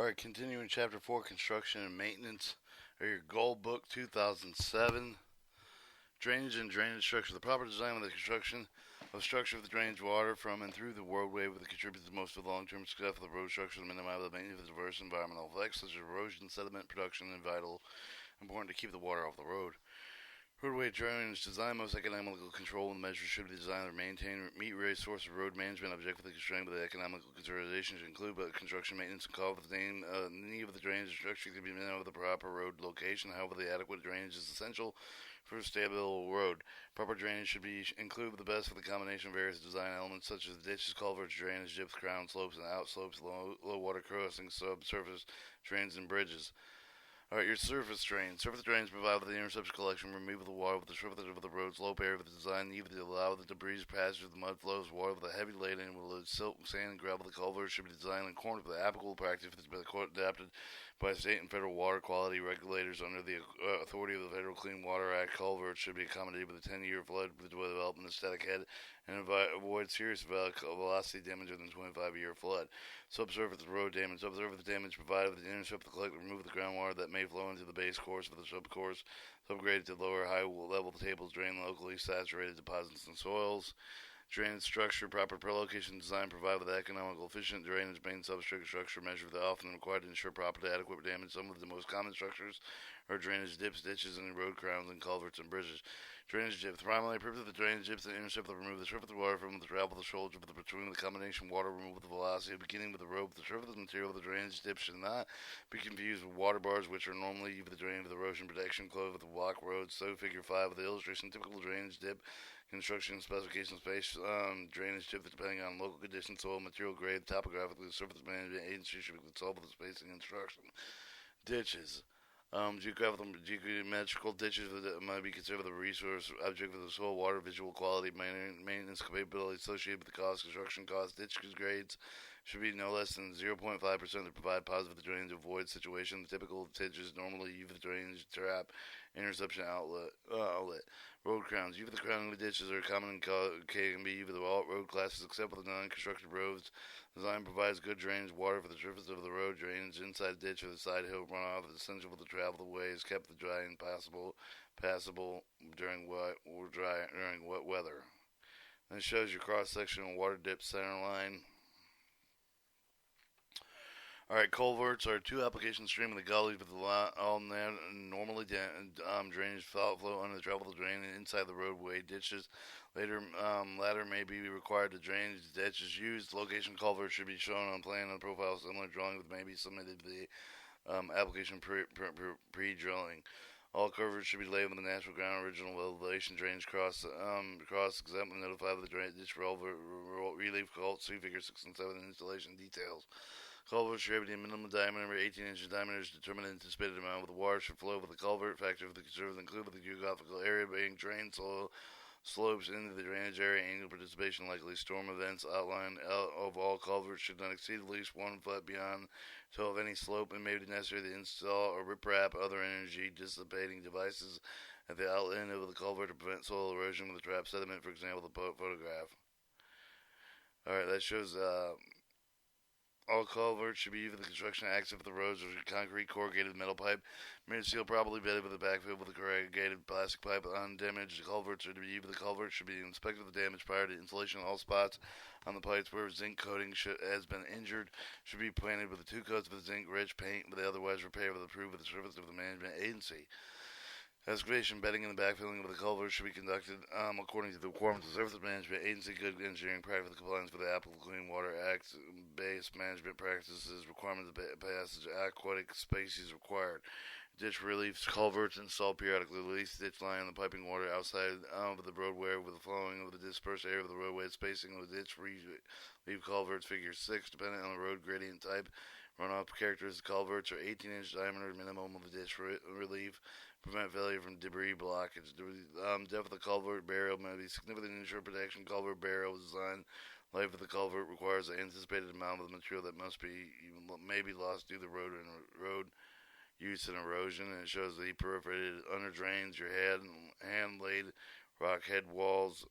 Alright, continuing chapter 4, construction and maintenance, or your goal book 2007. Drainage and drainage structure. The proper design of the construction of structure of the drainage water from and through the roadway will contribute to most of the long-term success of the road structure to minimize the maintenance of diverse environmental effects such as erosion, sediment production, and vital important to keep the water off the road. Roadway drainage design. Most economical control and measures should be designed to maintain meet various source of road management objectively constrained by the economical considerations should include but construction maintenance and call for the need of the drainage structure to be met over the proper road location. However, the adequate drainage is essential for a stable road. Proper drainage should be included the best for the combination of various design elements such as ditches, culverts, drainage, dips, crown slopes, and outslopes, low water crossings, subsurface drains, and bridges. Alright, your surface drains. Surface drains provide for the interception collection, removal of the water with the surface of the road, slope area of the design, either to allow the debris passage of the mud flows, water with a heavy laden with silt, sand, and gravel. The culvert should be designed in accordance with the applicable practice adapted by state and federal water quality regulators under the authority of the Federal Clean Water Act. Culverts should be accommodated with a 10-year flood development of static head and avoid serious velocity damage within a 25-year flood. Subsurface road damage. Subsurface damage provided with the intercept, the collect, remove the groundwater that may flow into the base course of the subcourse, subgraded to lower high level tables, drain locally saturated deposits and soils. Drainage structure, proper location design provide with economical, efficient drainage main substrate structure measure that often required to ensure proper adequate damage. Some of the most common structures are drainage dips, ditches, and road crowns, and culverts and bridges. Drainage dips. The primary purpose of the drainage dips is to intercept the remove the surface of the water from the travel of the shoulder between the combination water remove with the velocity beginning with the road. The surface material of the drainage dip should not be confused with water bars, which are normally used for the drain of the erosion protection closed with the block roads. So figure 5 of the illustration, typical drainage dip construction specification space drainage dip depending on local conditions, soil material grade, topographically, surface management agency should be consulted with the spacing instruction. Ditches. Geometrical ditches might be considered the resource object for the soil, water, visual quality, maintenance capability associated with the cost, construction cost. Ditch grades should be no less than 0.5% to provide positive drainage avoid situation. The typical ditches normally use the drainage trap, interception outlet. Road crowns. Use the crowning ditches are common and can be used with all road classes except for the non-constructed roads. Design provides good drainage water for the surface of the road. Drainage inside ditch or the side hill runoff is essential for the travel the way is kept the dry and passable during wet weather. Then it shows your cross section water dip center line. Alright, culverts are two application stream in the gullies with all normally drainage flow under the travel of the drain inside the roadway. Ditches ladder may be required to drain ditches used. Location culvert should be shown on plan on profile similar drawing with may be submitted to the application pre-drilling. All culverts should be laid with the natural ground original elevation drainage cross exempt and notified of the drainage ditch relief cult. See figure 6 and 7 installation details. Culvert should have a minimum diameter 18 inches diameter is determined the anticipated amount of the water should flow with the culvert. Factor of the conservative include with the geographical area being drained, soil slopes into the drainage area, annual participation, likely storm events. Outline of all culverts should not exceed at least 1 foot beyond toe of any slope and may be necessary to install or riprap other energy dissipating devices at the outlet end of the culvert to prevent soil erosion with the trap sediment, for example, the photograph. Alright, that shows all culverts should be used for the construction access of the roads with concrete corrugated metal pipe, made seal probably bedded with a backfill with a corrugated plastic pipe. Undamaged culverts are to be used. The culvert should be inspected for the damage prior to installation. All spots on the pipes where zinc coating has been injured should be painted with the 2 coats of zinc-rich paint, but otherwise repaired with approved with the service of the management agency. Excavation, bedding, and the backfilling of the culvert should be conducted according to the requirements of the Surface Management Agency. Good engineering practice compliance with the applicable Clean Water Act based management practices. Requirements of passage aquatic species required. Ditch reliefs, culverts installed periodically. Release the ditch line and the piping water outside of the roadway with the flowing of the dispersed area of the roadway. Spacing of the ditch relief culverts. Figure 6, depending on the road gradient type. Runoff characteristics culverts are 18-inch diameter minimum of the ditch relief. Prevent failure from debris blockage. Depth of the culvert burial may be significant ensure protection. Culvert burial design. Life of the culvert requires an anticipated amount of the material that may be lost due to road use and erosion. And it shows the perforated under drains, your hand laid rock head walls,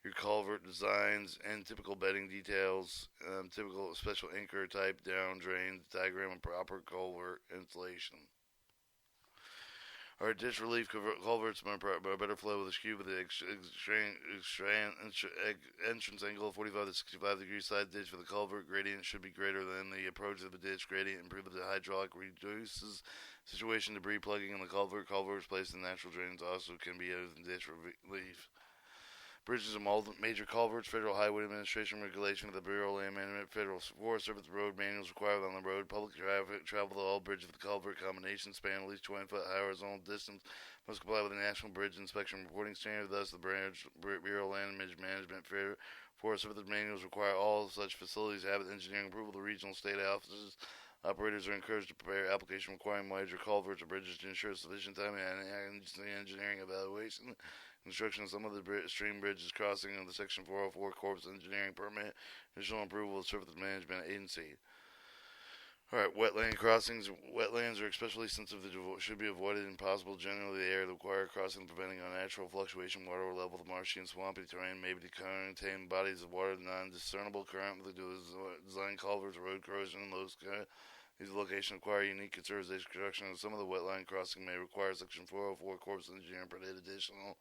your culvert designs and typical bedding details, typical special anchor type down drains, diagram of proper culvert installation. Our ditch relief culverts are better flow with a skew with the entrance angle of 45 to 65 degrees side ditch for the culvert. Gradient should be greater than the approach of the ditch. Gradient improves the hydraulic, reduces situation debris plugging in the culvert. Culverts placed in natural drains also can be used in ditch relief. Bridges and all major culverts, Federal Highway Administration regulation of the Bureau of Land Management, Federal Forest Service road manuals required on the road. Public traffic travel to all bridges with the culvert combination span at least 20-foot horizontal distance. Must comply with the National Bridge Inspection Reporting Standard. Thus, the Bureau of Land Management, Forest Service manuals require all such facilities to have engineering approval. The regional state offices. Operators are encouraged to prepare application requiring major culverts or bridges to ensure sufficient time and engineering evaluation. Construction of some of the stream bridges crossing of the Section 404 Corps Engineering Permit. Additional approval of Surface Management Agency. Alright, wetland crossings. Wetlands are especially sensitive to should be avoided and possible. Generally, the area require crossing, preventing unnatural fluctuation, water level of marshy and swampy terrain, maybe to contain bodies of water, non-discernible current with design culverts, road corrosion, and low sky. These locations require unique conservation construction, and some of the wetland crossing may require Section 404 Corps Engineering permit. Additional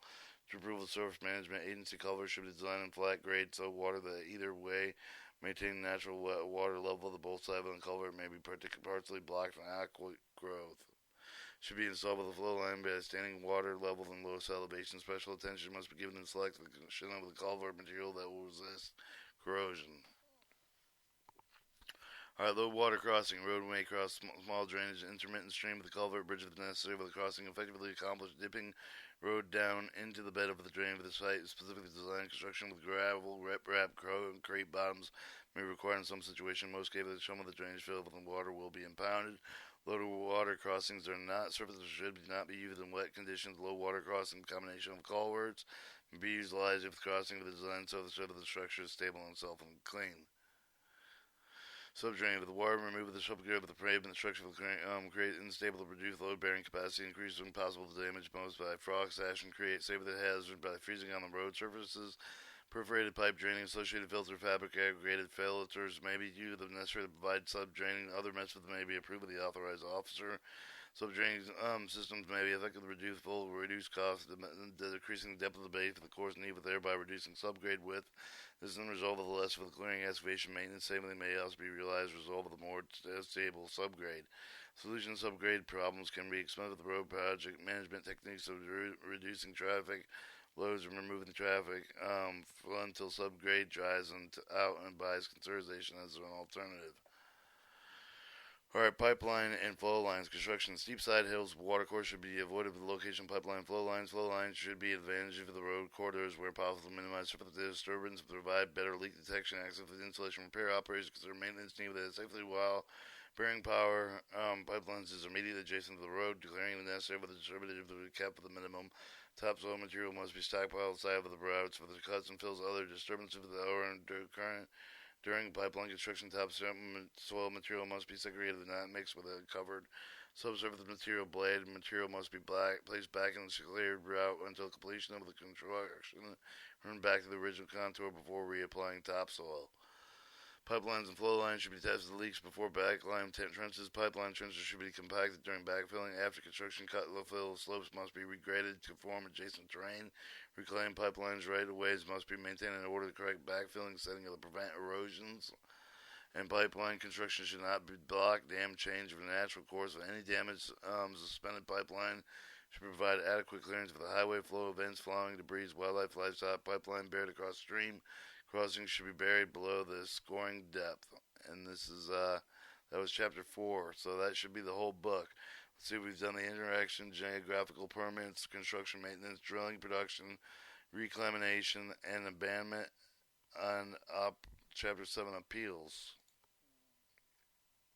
to approve the Surface Management Agency culvert should be designed in flat grade so water that either way maintain natural water level of the both sides of the culvert may be partially blocked from aqua growth. Should be installed with a flow line by standing water level and lowest elevation. Special attention must be given to select the of the culvert material that will resist corrosion. Alright, low water crossing. Road may cross small drainage, intermittent stream with the culvert bridge if necessary, with the crossing effectively accomplished dipping road down into the bed of the drain for the site. Specifically designed construction with gravel, riprap, and crate bottoms may require in some situations. Most cases, some of the drainage filled with water will be impounded. Low water crossings are not surfaces should not be used in wet conditions. Low water crossing combination of culverts may be utilized if the crossing of the design so the structure is stable and self-clean. Subdrain with the water removed with the subgrade of the pavement structure will create unstable to reduce load bearing capacity, increase impossible damage most by frost ash, and create safer the hazard by freezing on the road surfaces. Perforated pipe draining, associated filter fabric, aggregated filters may be used if necessary to provide subdraining. Other methods may be approved by the authorized officer. Subdraining systems may be effectively reduce costs, decreasing the depth of the base for the course need, thereby reducing subgrade width. This is the result of the less for the clearing, excavation, maintenance. Savingly may also be realized result of the more stable subgrade. Solution subgrade problems can be explained with the road project management techniques of reducing traffic loads and removing the traffic until subgrade dries out and buys conservation as an alternative. Alright, pipeline and flow lines. Construction. Steep side hills, watercourse should be avoided with the location of pipeline flow lines. Flow lines should be advantage for the road corridors where possible to minimize surface disturbance, provide better leak detection, access to the installation repair operators, consider maintenance needed safely while bearing power. Pipelines is immediately adjacent to the road, declaring the necessary for the distributor to be kept with the minimum. Topsoil material must be stockpiled outside of the routes for the cuts and fills. Other disturbances of the current. During pipeline construction, topsoil material must be segregated and not mixed with a covered subsurface material blade. Material must be placed back in the cleared route until completion of the construction. Run back to the original contour before reapplying topsoil. Pipelines and flow lines should be tested for leaks before backline trenches. Pipeline trenches should be compacted during backfilling. After construction, cut-fill slopes must be regraded to form adjacent terrain. Reclaimed pipelines right-of-ways must be maintained in order to correct backfilling setting to prevent erosions. And pipeline construction should not be blocked. Dam change of a natural course of any damaged suspended pipeline should provide adequate clearance for the highway flow events, flowing debris, wildlife, livestock. Pipeline buried across stream. Crossings should be buried below the scoring depth. And this is, that was chapter 4. So that should be the whole book. Let's see if we've done the interaction, geographical permits, construction maintenance, drilling, production, reclamation, and abandonment on chapter 7 appeals.